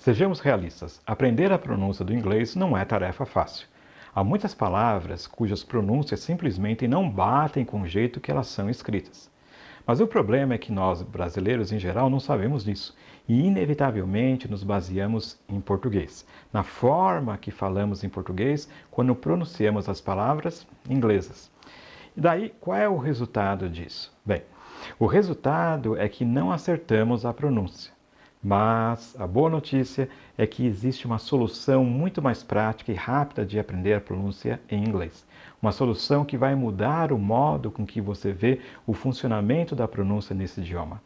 Sejamos realistas, aprender a pronúncia do inglês não é tarefa fácil. Há muitas palavras cujas pronúncias simplesmente não batem com o jeito que elas são escritas. Mas o problema é que nós, brasileiros em geral, não sabemos disso e inevitavelmente nos baseamos em português, na forma que falamos em português quando pronunciamos as palavras inglesas. E daí, qual é o resultado disso? Bem, o resultado é que não acertamos a pronúncia. Mas a boa notícia é que existe uma solução muito mais prática e rápida de aprender a pronúncia em inglês. Uma solução que vai mudar o modo com que você vê o funcionamento da pronúncia nesse idioma.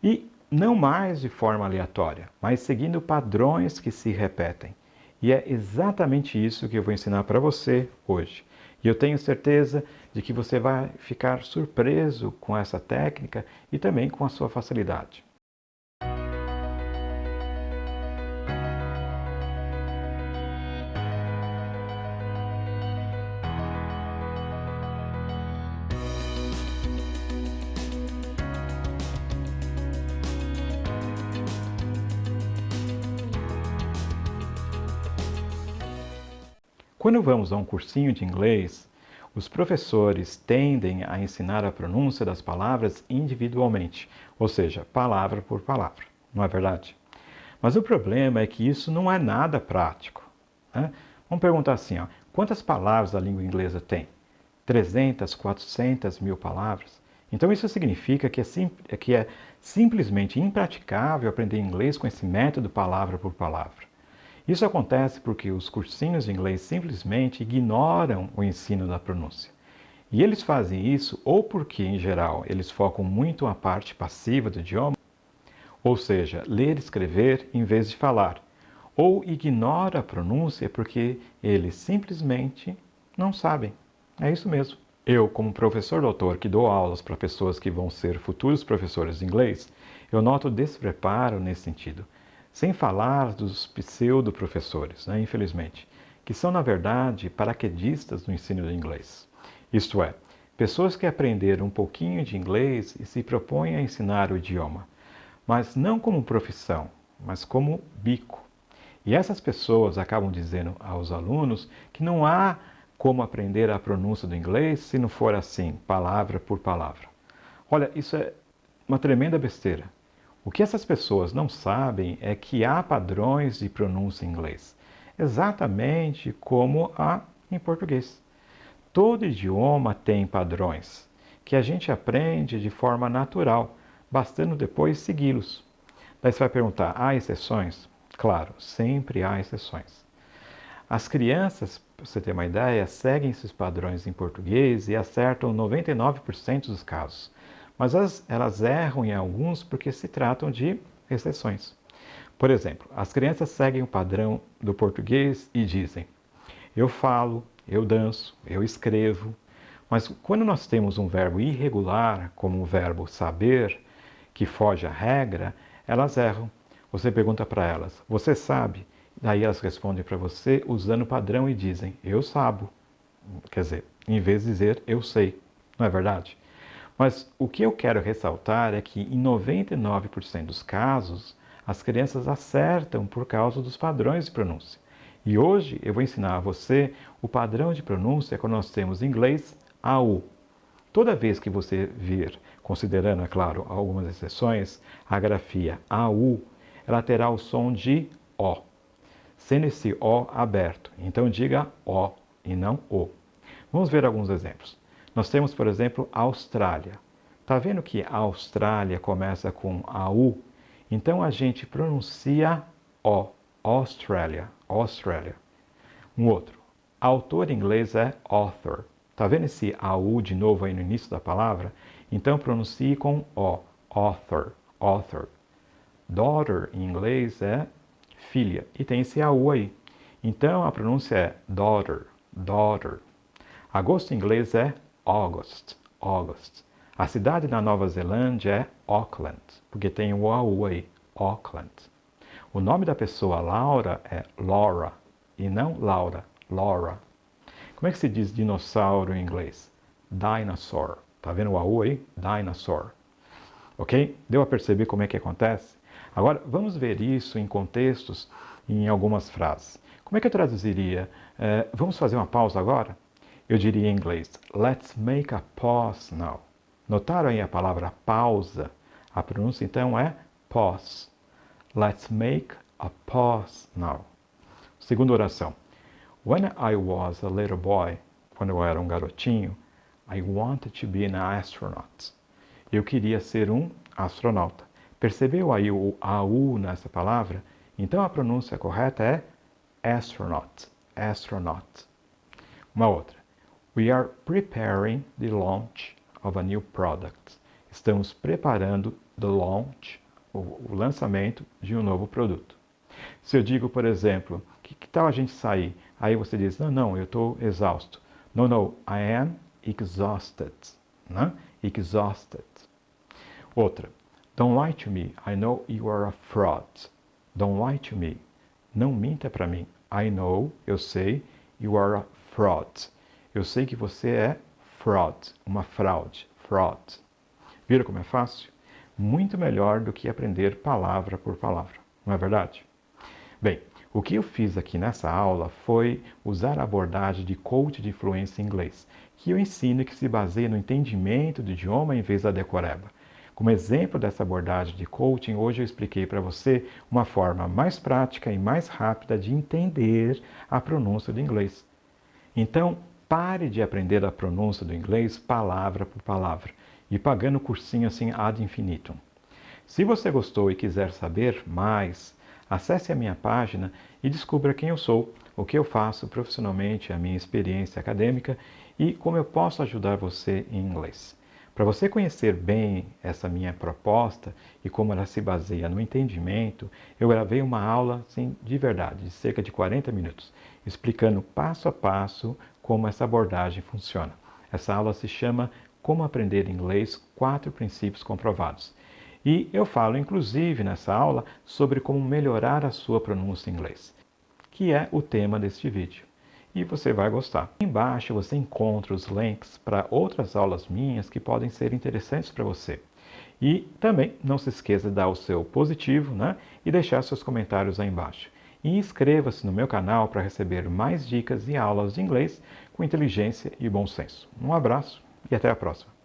E não mais de forma aleatória, mas seguindo padrões que se repetem. E é exatamente isso que eu vou ensinar para você hoje. E eu tenho certeza de que você vai ficar surpreso com essa técnica e também com a sua facilidade. Quando vamos a um cursinho de inglês, os professores tendem a ensinar a pronúncia das palavras individualmente, ou seja, palavra por palavra, não é verdade? Mas o problema é que isso não é nada prático, né? Vamos perguntar assim, ó, quantas palavras a língua inglesa tem? 300, 400 mil palavras? Então isso significa que é simplesmente impraticável aprender inglês com esse método palavra por palavra. Isso acontece porque os cursinhos de inglês simplesmente ignoram o ensino da pronúncia. E eles fazem isso ou porque, em geral, eles focam muito na parte passiva do idioma, ou seja, ler e escrever em vez de falar, ou ignoram a pronúncia porque eles simplesmente não sabem. É isso mesmo. Eu, como professor doutor que dou aulas para pessoas que vão ser futuros professores de inglês, eu noto despreparo nesse sentido. Sem falar dos pseudo-professores, né, infelizmente, que são, na verdade, paraquedistas no ensino do inglês. Isto é, pessoas que aprenderam um pouquinho de inglês e se propõem a ensinar o idioma, mas não como profissão, mas como bico. E essas pessoas acabam dizendo aos alunos que não há como aprender a pronúncia do inglês se não for assim, palavra por palavra. Olha, isso é uma tremenda besteira. O que essas pessoas não sabem é que há padrões de pronúncia em inglês, exatamente como há em português. Todo idioma tem padrões, que a gente aprende de forma natural, bastando depois segui-los. Daí você vai perguntar, há exceções? Claro, sempre há exceções. As crianças, para você ter uma ideia, seguem esses padrões em português e acertam 99% dos casos. Mas elas erram em alguns porque se tratam de exceções. Por exemplo, as crianças seguem o padrão do português e dizem: eu falo, eu danço, eu escrevo. Mas quando nós temos um verbo irregular, como o verbo saber, que foge à regra, elas erram. Você pergunta para elas: você sabe? Daí elas respondem para você usando o padrão e dizem: eu sabo. Quer dizer, em vez de dizer eu sei. Não é verdade? Mas o que eu quero ressaltar é que em 99% dos casos, as crianças acertam por causa dos padrões de pronúncia. E hoje eu vou ensinar a você o padrão de pronúncia quando nós temos em inglês AU. Toda vez que você vir, considerando, é claro, algumas exceções, a grafia AU, ela terá o som de O, sendo esse O aberto. Então diga O e não O. Vamos ver alguns exemplos. Nós temos, por exemplo, Austrália. Está vendo que a Austrália começa com AU? Então a gente pronuncia O, Australia, Australia. Um outro. Autor em inglês é author. Está vendo esse AU de novo aí no início da palavra? Então pronuncie com O, author, author. Daughter em inglês é filha. E tem esse AU aí. Então a pronúncia é daughter, daughter. Agosto em inglês é August, August. A cidade na Nova Zelândia é Auckland, porque tem o AU aí, Auckland. O nome da pessoa Laura é Laura, e não Laura, Laura. Como é que se diz dinossauro em inglês? Dinosaur. Tá vendo o AU aí? Dinosaur. Ok? Deu a perceber como é que acontece? Agora, vamos ver isso em contextos e em algumas frases. Como é que eu traduziria? Vamos fazer uma pausa agora? Eu diria em inglês, let's make a pause now. Notaram aí a palavra pausa? A pronúncia então é pause. Let's make a pause now. Segunda oração. When I was a little boy, quando eu era um garotinho, I wanted to be an astronaut. Eu queria ser um astronauta. Percebeu aí o AU nessa palavra? Então a pronúncia correta é astronaut. Astronaut. Uma outra. We are preparing the launch of a new product. Estamos preparando the launch, o lançamento de um novo produto. Se eu digo, por exemplo, que tal a gente sair? Aí você diz, não, eu estou exausto. No, I am exhausted. Né? Exhausted. Outra. Don't lie to me. I know you are a fraud. Don't lie to me. Não minta para mim. I know, eu sei, you are a fraud. Eu sei que você é fraud, uma fraude, fraud. Viram como é fácil? Muito melhor do que aprender palavra por palavra, não é verdade? Bem, o que eu fiz aqui nessa aula foi usar a abordagem de coach de fluência em inglês, que eu ensino e que se baseia no entendimento do idioma em vez da decoreba. Como exemplo dessa abordagem de coaching, hoje eu expliquei para você uma forma mais prática e mais rápida de entender a pronúncia do inglês. Então, pare de aprender a pronúncia do inglês palavra por palavra e pagando o cursinho assim ad infinitum. Se você gostou e quiser saber mais, acesse a minha página e descubra quem eu sou, o que eu faço profissionalmente, a minha experiência acadêmica e como eu posso ajudar você em inglês. Para você conhecer bem essa minha proposta e como ela se baseia no entendimento, eu gravei uma aula assim, de verdade, de cerca de 40 minutos, explicando passo a passo como essa abordagem funciona. Essa aula se chama Como Aprender Inglês, 4 Princípios Comprovados. E eu falo, inclusive, nessa aula, sobre como melhorar a sua pronúncia em inglês, que é o tema deste vídeo. E você vai gostar. Embaixo você encontra os links para outras aulas minhas que podem ser interessantes para você. E também não se esqueça de dar o seu positivo, né? E deixar seus comentários aí embaixo. E inscreva-se no meu canal para receber mais dicas e aulas de inglês com inteligência e bom senso. Um abraço e até a próxima.